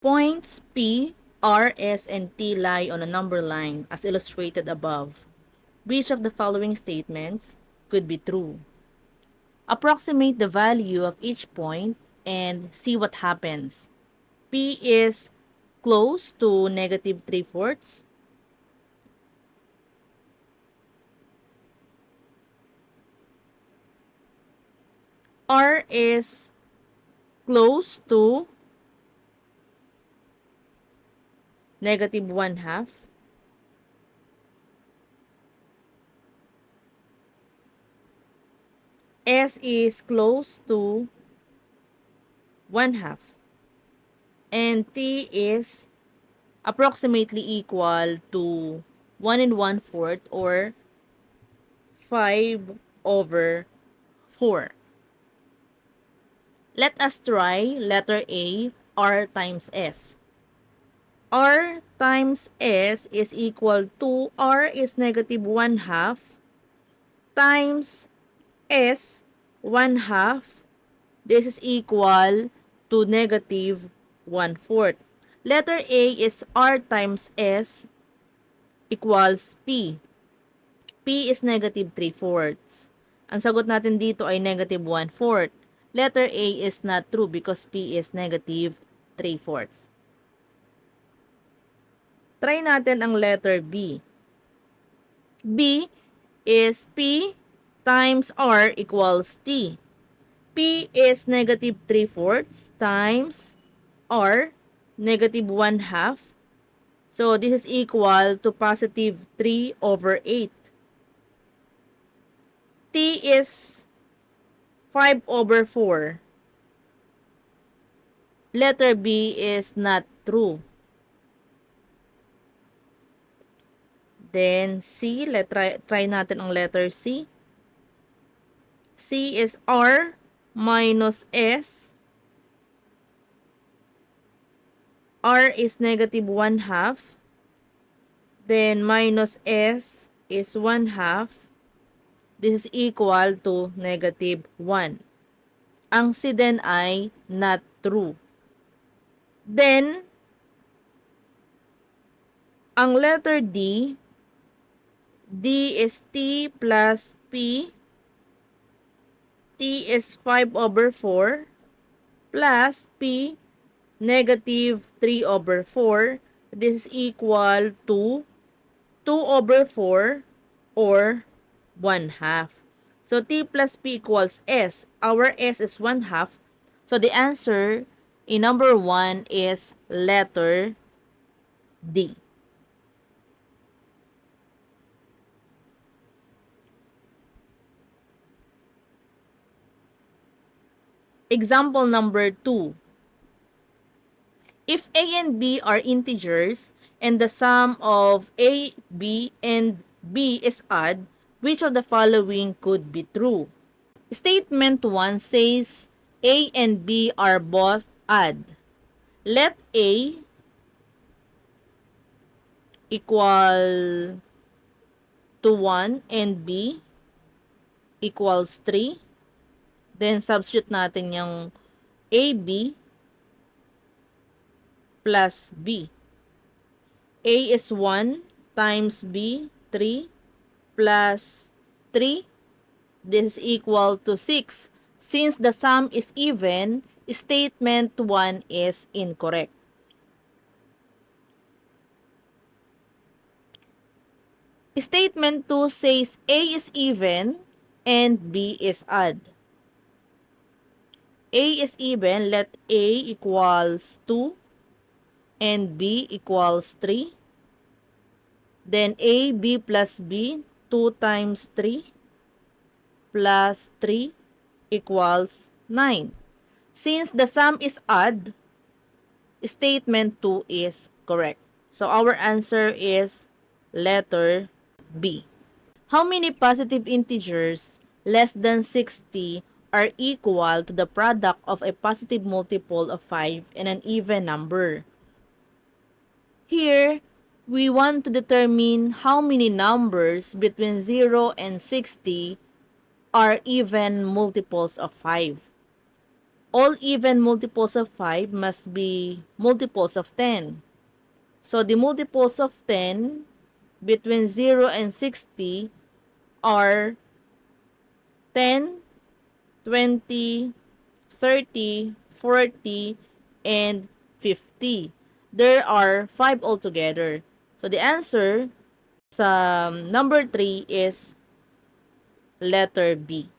Points P, R, S, and T lie on a number line as illustrated above. Which of the following statements could be true? Approximate the value of each point and see what happens. P is close to negative 3/4. R is close to negative 1/2. S is close to 1/2. And T is approximately equal to 1 and 1/4 or 5/4. Let us try letter A, R times S. R times S is equal to R is negative 1/2 times S 1/2. This is equal to negative 1/4. Letter A is R times S equals P. P is negative 3/4. Ang sagot natin dito ay negative 1/4. Letter A is not true because P is negative 3/4. Try natin ang letter B. B is P times R equals T. P is negative 3/4 times R, negative 1/2. So, this is equal to positive 3/8. T is 5/4. Letter B is not true. Then, C. Try natin ang letter C. C is R minus S. R is negative 1/2. Then, minus S is 1/2. This is equal to negative 1. Ang C then ay not true. Then, ang letter D, D is T plus P. T is 5/4 plus P, negative 3/4. This is equal to 2/4 or 1/2. So, T plus P equals S. Our S is 1/2. So, the answer in number 1 is letter D. Example number 2. If A and B are integers and the sum of A, B, and B is odd, which of the following could be true? Statement 1 says A and B are both odd. Let A equal to 1 and B equals 3. Then, substitute natin yung AB plus B. A is 1 times B, 3 plus 3. This is equal to 6. Since the sum is even, statement 1 is incorrect. Statement 2 says A is even and B is odd. A is even, let A equals 2 and B equals 3. Then A, B plus B, 2 times 3 plus 3 equals 9. Since the sum is odd, statement 2 is correct. So our answer is letter B. How many positive integers less than 60 are equal to the product of a positive multiple of 5 and an even number? Here, we want to determine how many numbers between 0 and 60 are even multiples of 5. all even multiples of 5 must be multiples of 10. So the multiples of 10 between 0 and 60 are 10, 20, 30, 40, and 50. There are 5 altogether. So the answer sa number 3 is letter B.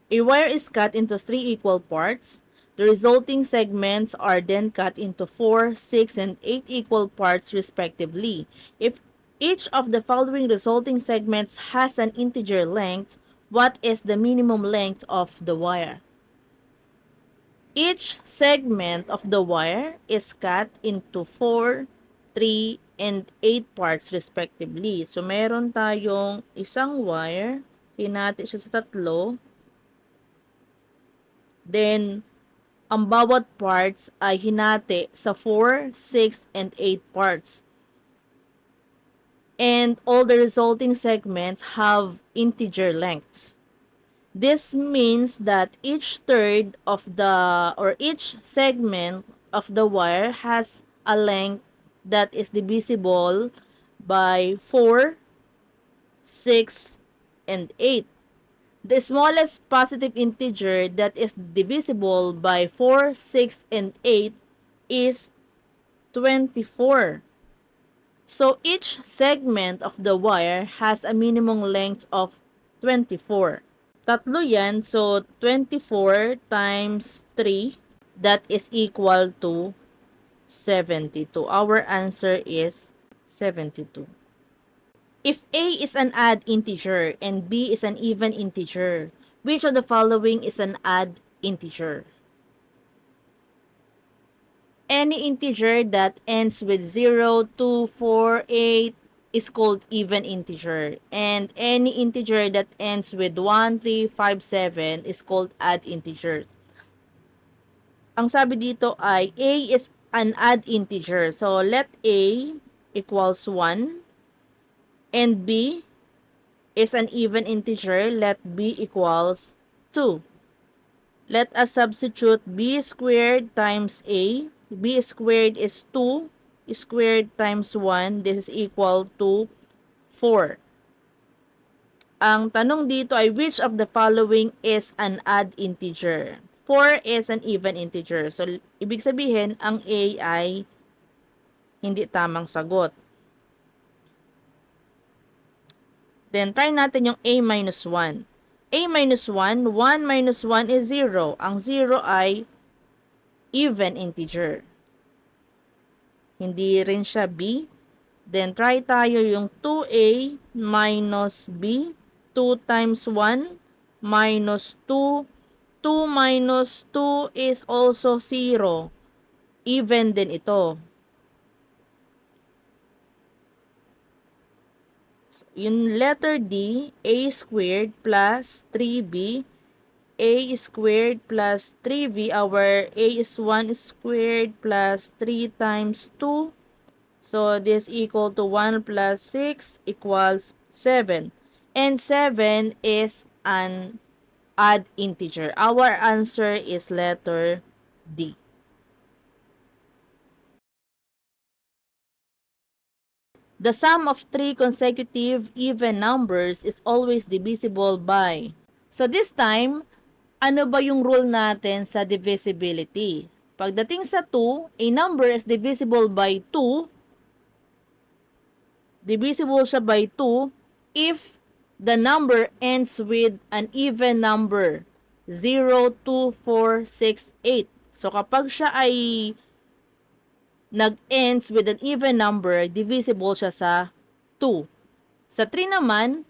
A wire is cut into 3 equal parts. The resulting segments are then cut into 4, 6, and 8 equal parts respectively. If each of the following resulting segments has an integer length, what is the minimum length of the wire? Each segment of the wire is cut into 4, 3, and 8 parts respectively. So, meron tayong isang wire, hinati siya sa tatlo, then, ang bawat parts ay hinati sa 4, 6, and 8 parts. And all the resulting segments have integer lengths. This means that each third of the or each segment of the wire has a length that is divisible by 4, 6, and 8. The smallest positive integer that is divisible by 4, 6, and 8 is 24. So each segment of the wire has a minimum length of 24. Tatlo yan, so 24 times 3, that is equal to 72. Our answer is 72. If A is an odd integer and B is an even integer, which of the following is an odd integer? Any integer that ends with 0, 2, 4, 8 is called even integer. And any integer that ends with 1, 3, 5, 7 is called odd integers. Ang sabi dito ay A is an odd integer. So, let A equals 1 and B is an even integer. Let B equals 2. Let us substitute B squared times A. B squared is 2 squared times 1. This is equal to 4. Ang tanong dito ay which of the following is an odd integer? 4 is an even integer. So, ibig sabihin, ang A ay hindi tamang sagot. Then, try natin yung A minus 1. A minus 1, 1 minus 1 is 0. Ang 0 ay even integer. Hindi rin siya B. Then, try tayo yung 2A minus B. 2 times 1 minus 2. 2 minus 2 is also 0. Even din ito. So, yung letter D, A squared plus 3B. A squared plus 3B. Our A is 1 squared plus 3 times 2. So, this equal to 1 plus 6 equals 7. And 7 is an odd integer. Our answer is letter D. The sum of 3 consecutive even numbers is always divisible by. So, this time, ano ba yung rule natin sa divisibility? Pagdating sa 2, a number is divisible by 2. Divisible siya by 2 if the number ends with an even number. 0, 2, 4, 6, 8. So, kapag siya ay nag-ends with an even number, divisible siya sa 2. Sa 3 naman,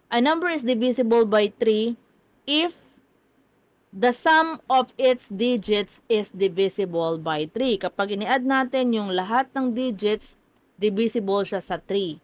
a number is divisible by 3 if the sum of its digits is divisible by 3. Kapag ini-add natin yung lahat ng digits, divisible siya sa 3.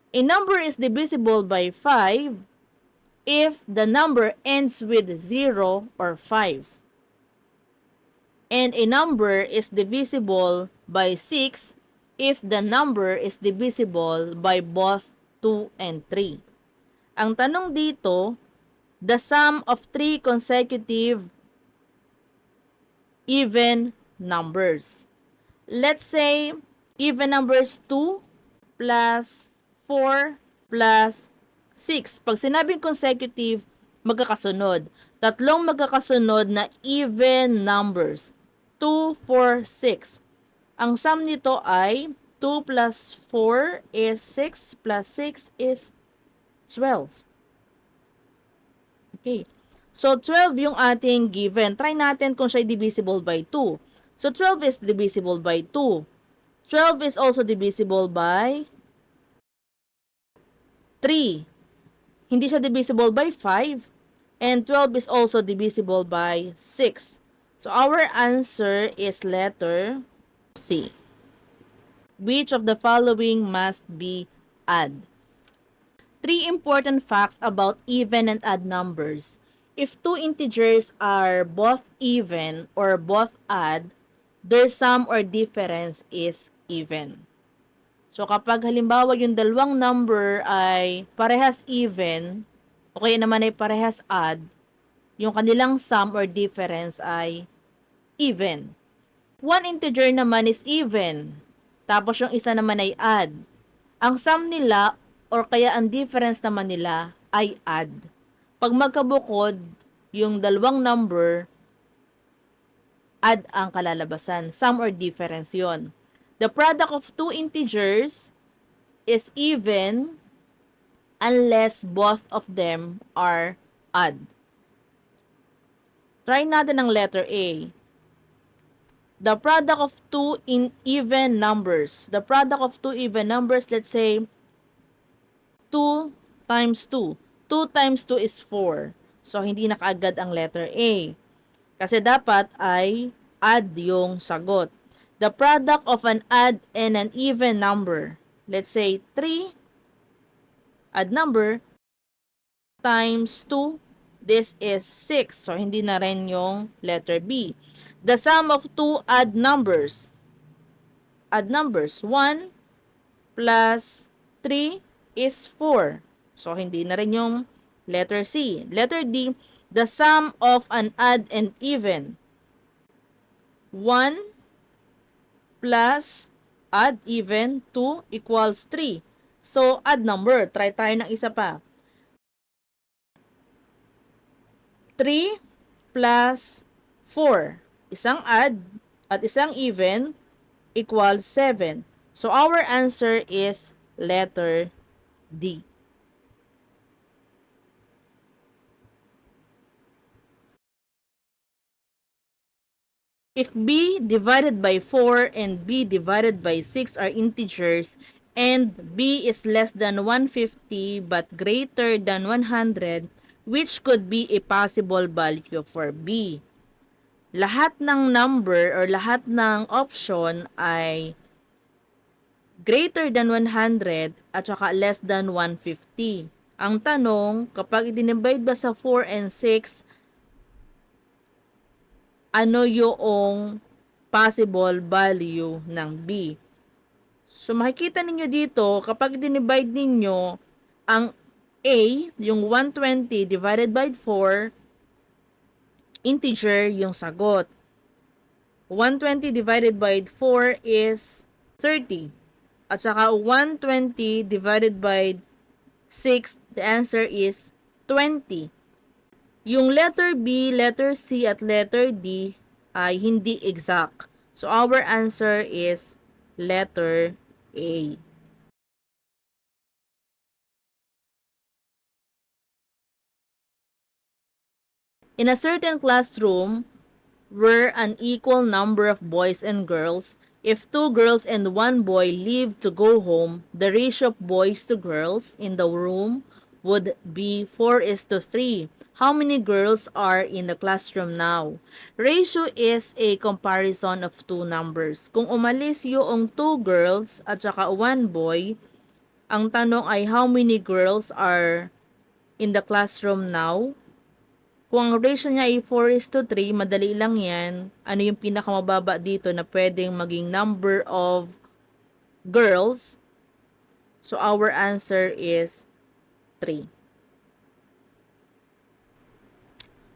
A number is divisible by 5 if the number ends with 0 or 5. And a number is divisible by 6 if the number is divisible by both 2 and 3. Ang tanong dito, the sum of 3 consecutive even numbers. Let's say, even numbers 2 plus 4 plus 6. Pag sinabing consecutive, magkakasunod. Tatlong magkakasunod na even numbers. 2, 4, 6. Ang sum nito ay 2 plus 4 is 6 plus 6 is 12. Okay. So, 12 yung ating given. Try natin kung siya divisible by 2. So, 12 is divisible by 2. 12 is also divisible by 3. Hindi siya divisible by 5. And 12 is also divisible by 6. So, our answer is letter C. Which of the following must be add? 3 important facts about even and odd numbers. If two integers are both even or both odd, their sum or difference is even. So kapag halimbawa yung dalawang number ay parehas even, o kaya naman ay parehas odd, yung kanilang sum or difference ay even. One integer naman is even, tapos yung isa naman ay odd. Ang sum nila or kaya ang difference naman nila ay add. Pag magkabukod, yung dalawang number, add ang kalalabasan. Sum or difference yon. The product of two integers is even unless both of them are odd. Try natin ang letter A. The product of two even numbers. The product of two even numbers, let's say 2 times 2. 2 times 2 is 4. So, hindi na kaagad ang letter A. Kasi dapat ay add yung sagot. The product of an odd and an even number. Let's say 3 odd number times 2. This is 6. So, hindi na rin yung letter B. The sum of two odd numbers. Odd numbers. 1 plus 3 is 4. So, hindi na rin yung letter C. Letter D, the sum of an odd and even. 1 plus odd even 2 equals 3. So, odd number. Try tayo ng isa pa. 3 plus 4. Isang odd at isang even equals 7. So, our answer is letter D. If b divided by 4 and b divided by 6 are integers and b is less than 150 but greater than 100, which could be a possible value for b? Lahat ng number or lahat ng option ay greater than 100 at saka less than 150. Ang tanong, kapag i-divide ba sa 4 and 6, ano yung possible value ng B? So, makikita ninyo dito, kapag i-divide ninyo ang A, yung 120 divided by 4, integer yung sagot. 120 divided by 4 is 30. At saka 120 divided by 6, the answer is 20. Yung letter B, letter C, at letter D ay hindi exact. So, our answer is letter A. In a certain classroom, were an equal number of boys and girls. If 2 girls and 1 boy leave to go home, the ratio of boys to girls in the room would be 4:3. How many girls are in the classroom now? Ratio is a comparison of two numbers. Kung umalis yung 2 girls at saka 1 boy, ang tanong ay how many girls are in the classroom now? Kung ang ratio niya ay 4:3, madali lang yan. Ano yung pinakamababa dito na pwedeng maging number of girls? So, our answer is 3.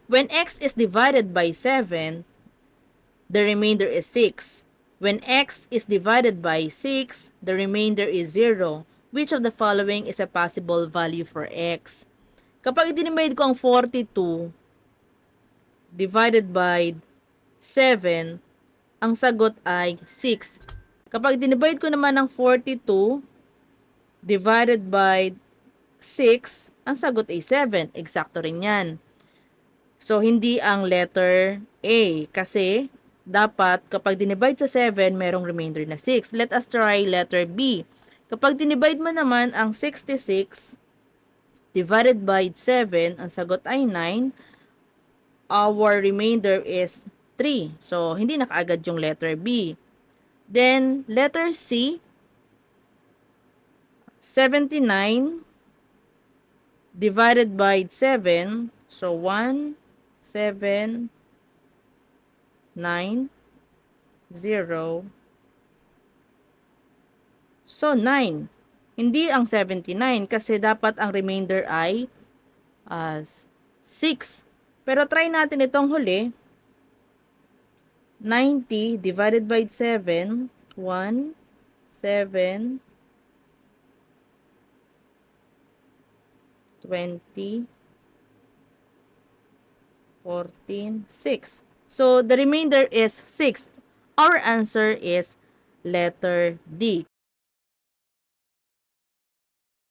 When x is divided by 7, the remainder is 6. When x is divided by 6, the remainder is 0. Which of the following is a possible value for x? Kapag i-divide ko ang 42 divided by 7, ang sagot ay 6. Kapag dinivide ko naman ang 42 divided by 6, ang sagot ay 7. Eksakto rin yan. So, hindi ang letter A kasi dapat kapag dinivide sa 7, merong remainder na 6. Let us try letter B. Kapag dinivide mo naman ang 66 divided by 7, ang sagot ay 9. Our remainder is 3. So, hindi na kaagad yung letter B. Then, letter C, 79 divided by 7. So, 1, 7, 9, 0. So, 9. Hindi ang 79 kasi dapat ang remainder ay 6. Pero try natin itong huli. 90 divided by 7. 1, 7, 20, 14, 6. So, the remainder is 6. Our answer is letter D.